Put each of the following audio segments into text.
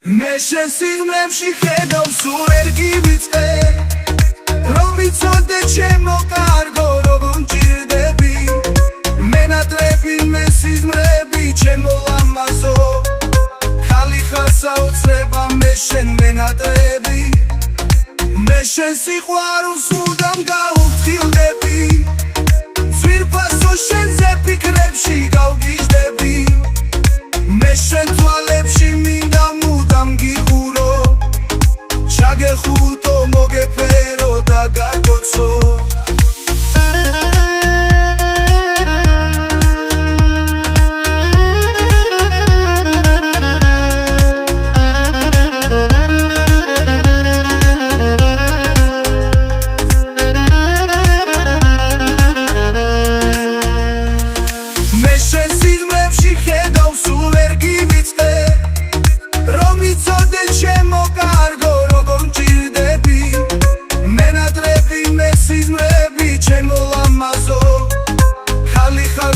მე შენ სიღრმეში ხედავ სულ ვერ გივიწყე რომ ვიცოდე ჩემო კარგო როგორ მჭირდები მენატრები მე სიზმრები ჩემო ლამაზო ხალი ხარ საოცრება მე შენ მენატრები მე შენ სიყვარულს მუდამ გაუფრთხილდები ძვირფასო შენზე ფიქრებში გავგიჟდები მე შენ თვალებში მინდა მუდამ გიყურო ჩაგეხუტო მოგეფერო და გაგოცო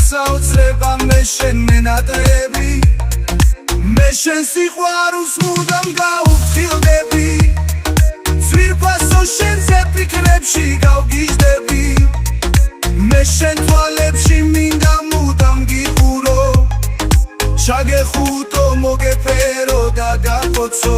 საოცრება მე შენ მენატრები მე შენ სიყვარულს მუდამ გაუფრთხილდები ძვირფასო შენზე ფიქრებში გავგიჟდები მე შენ თვალებში მინდა მუდამ გიყურო ჩაგეხუტო მოგეფერო და გაგოცო